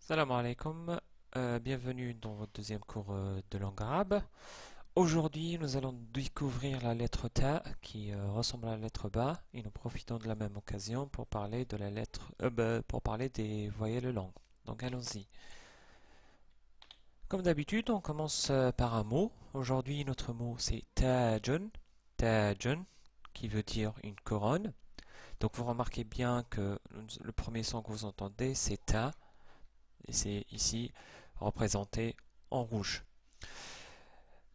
Salam alaikum, bienvenue dans votre deuxième cours de langue arabe. Aujourd'hui, nous allons découvrir la lettre Ta qui ressemble à la lettre Ba et nous profitons de la même occasion pour parler de la lettre, pour parler des voyelles langues. Donc allons-y. Comme d'habitude, on commence par un mot. Aujourd'hui, notre mot c'est Tajun, Tajun, qui veut dire une couronne. Donc vous remarquez bien que le premier son que vous entendez c'est Ta. Et c'est ici représenté en rouge.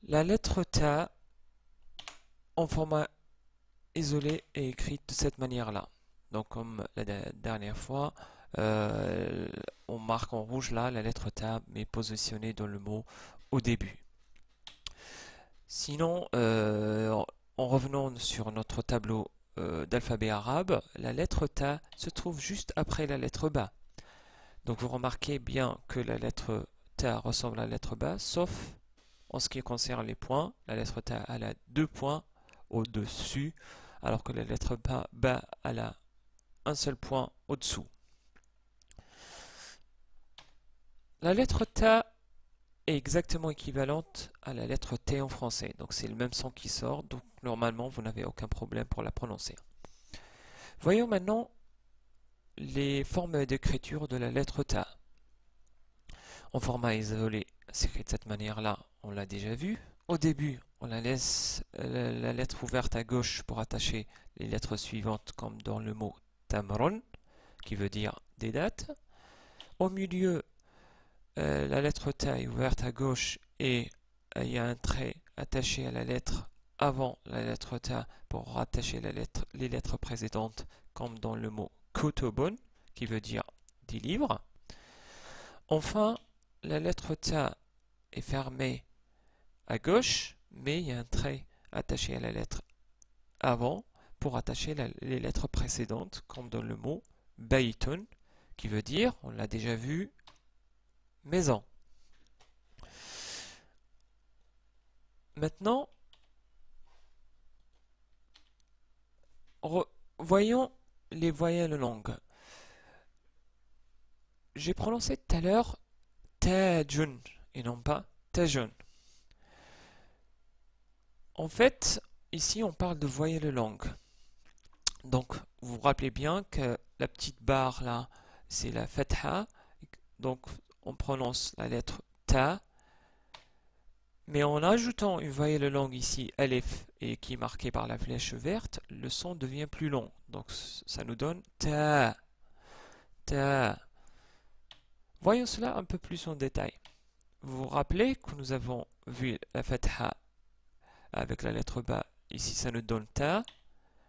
La lettre Ta en format isolé est écrite de cette manière-là. Donc comme la dernière fois, on marque en rouge là la lettre Ta mais positionnée dans le mot au début. Sinon, en revenant sur notre tableau d'alphabet arabe, la lettre Ta se trouve juste après la lettre Ba. Donc vous remarquez bien que la lettre Ta ressemble à la lettre Ba, sauf en ce qui concerne les points. La lettre Ta elle a deux points au-dessus, alors que la lettre Ba elle a un seul point au-dessous. La lettre Ta est exactement équivalente à la lettre T en français. Donc c'est le même son qui sort, donc normalement vous n'avez aucun problème pour la prononcer. Voyons maintenant les formes d'écriture de la lettre Ta. En format isolé, s'écrit de cette manière-là, on l'a déjà vu. Au début, on la laisse la lettre ouverte à gauche pour attacher les lettres suivantes, comme dans le mot tamron, qui veut dire des dates. Au milieu, la lettre Ta est ouverte à gauche et il y a un trait attaché à la lettre avant la lettre Ta pour rattacher les lettres précédentes, comme dans le mot kutubun, qui veut dire des livres. Enfin, la lettre Ta est fermée à gauche, mais il y a un trait attaché à la lettre avant pour attacher les lettres précédentes, comme dans le mot baytun, qui veut dire, on l'a déjà vu, maison. Maintenant, voyons les voyelles longues. J'ai prononcé tout à l'heure tajun et non pas tajun. En fait, ici on parle de voyelles longues. Donc, vous vous rappelez bien que la petite barre là, c'est la fatha. Donc, on prononce la lettre Ta, mais en ajoutant une voyelle longue ici, Aleph, et qui est marquée par la flèche verte, le son devient plus long. Donc, ça nous donne Ta, Ta. Voyons cela un peu plus en détail. Vous vous rappelez que nous avons vu la fatha avec la lettre Ba. Ici, ça nous donne Ta.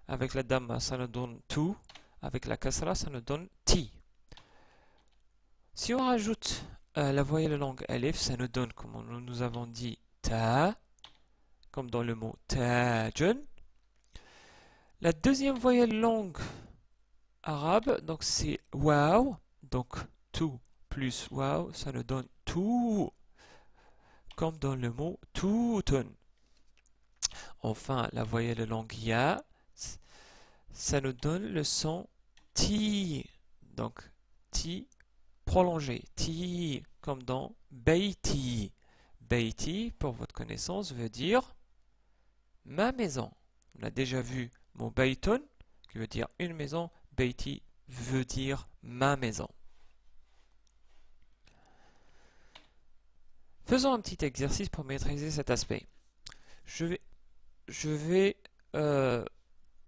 Avec la Damma, ça nous donne Tu. Avec la Kasra, ça nous donne Ti. Si on rajoute la voyelle longue Aleph, ça nous donne, comme nous avons dit, Ta, comme dans le mot Tajun. La deuxième voyelle longue arabe, donc c'est Waw, donc Tu plus Waw, ça nous donne Tu, comme dans le mot Tutun. Enfin, la voyelle longue Ya, ça nous donne le son Ti, donc Ti prolongé, Ti, comme dans Beiti. Beiti, pour votre connaissance, veut dire ma maison. On a déjà vu mon Beitun, qui veut dire une maison. Beiti veut dire ma maison. Faisons un petit exercice pour maîtriser cet aspect. Je vais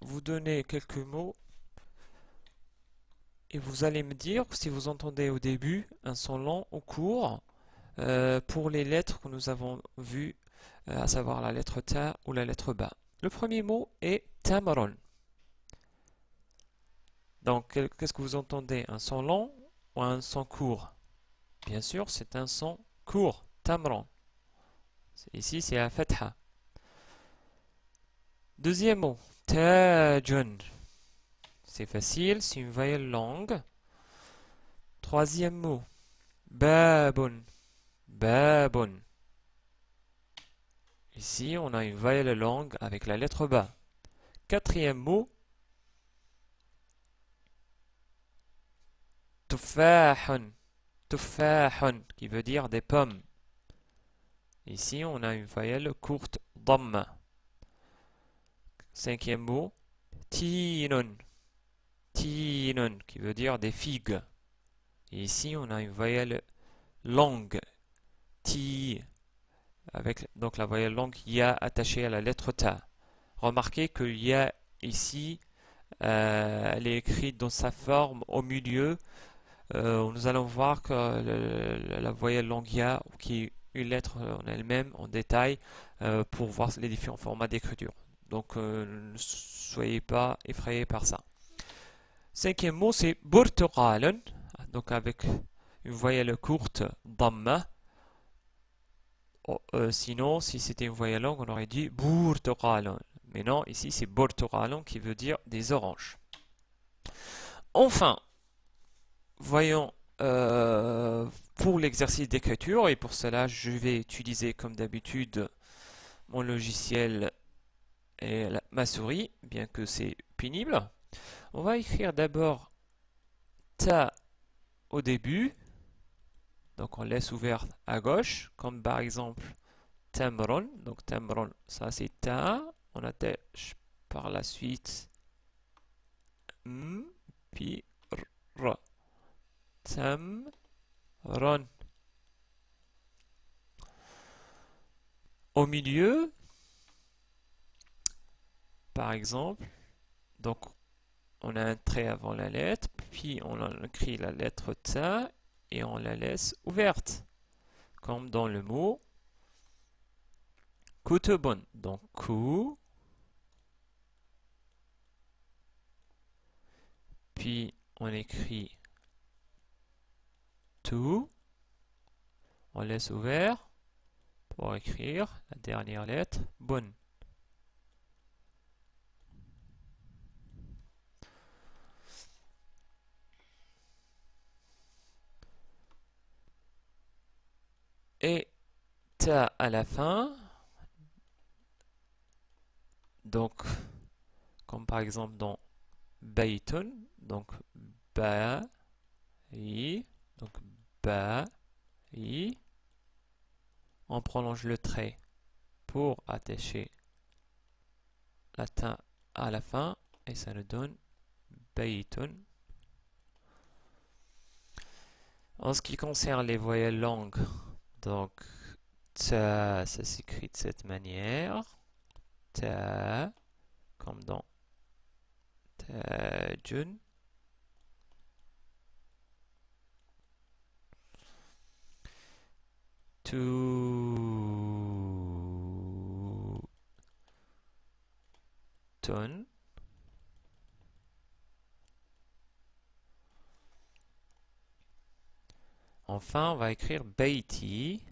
vous donner quelques mots et vous allez me dire si vous entendez au début un son long ou court pour les lettres que nous avons vues, à savoir la lettre Ta ou la lettre Ba. Le premier mot est Tamron. Donc, qu'est-ce que vous entendez? Un son long ou un son court? Bien sûr, c'est un son court, Tamron. Ici, c'est la Fatha. Deuxième mot, Tajun. C'est facile, c'est une voyelle longue. Troisième mot, Babun. Babun. Ici, on a une voyelle longue avec la lettre Ba. Quatrième mot, Tufahun. tufahun, qui veut dire des pommes. Ici, on a une voyelle courte, dhamma. Cinquième mot, tinun. Tinun, qui veut dire des figues. Et ici, on a une voyelle longue, ti, avec donc la voyelle longue ya attachée à la lettre ta. Remarquez que ya ici, elle est écrite dans sa forme au milieu. Nous allons voir que la voyelle longue ya, qui est une lettre en elle-même, en détail, pour voir les différents formats d'écriture. Donc, ne soyez pas effrayés par ça. Cinquième mot, c'est burtuqalen, donc avec une voyelle courte, dhamma. Sinon, si c'était une voyelle longue, on aurait dit burtuqalen. Mais non, ici c'est burtuqalen qui veut dire des oranges. Enfin, voyons pour l'exercice d'écriture, et pour cela je vais utiliser comme d'habitude mon logiciel et ma souris, bien que c'est pénible. On va écrire d'abord ta au début, donc on laisse ouvert à gauche, comme par exemple tamron. Donc tamron, ça c'est ta, on attache par la suite m, puis r. Tamron. Au milieu, par exemple, donc on a un trait avant la lettre, puis on écrit la lettre ta et on la laisse ouverte, comme dans le mot kutubun. Donc ku, puis on écrit tu, on laisse ouvert pour écrire la dernière lettre bun. Et ta à la fin, donc comme par exemple dans baytun, donc ba, i, donc ba, i, on prolonge le trait pour attacher la ta à la fin et ça nous donne baytun. En ce qui concerne les voyelles longues, donc ta, ça s'écrit de cette manière, ta, comme dans tajun. Ton. Enfin, on va écrire baiti.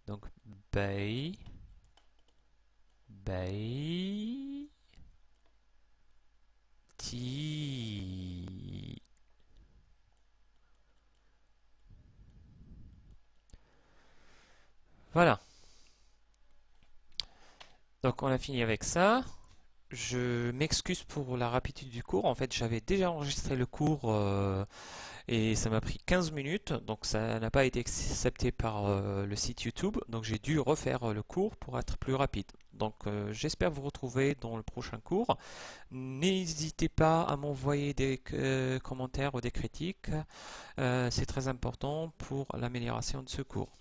Donc, bay, bay, ti. Voilà. Donc, on a fini avec ça. Je m'excuse pour la rapidité du cours. En fait, j'avais déjà enregistré le cours et ça m'a pris 15 minutes. Donc, ça n'a pas été accepté par le site YouTube. Donc, j'ai dû refaire le cours pour être plus rapide. Donc, j'espère vous retrouver dans le prochain cours. N'hésitez pas à m'envoyer des commentaires ou des critiques. C'est très important pour l'amélioration de ce cours.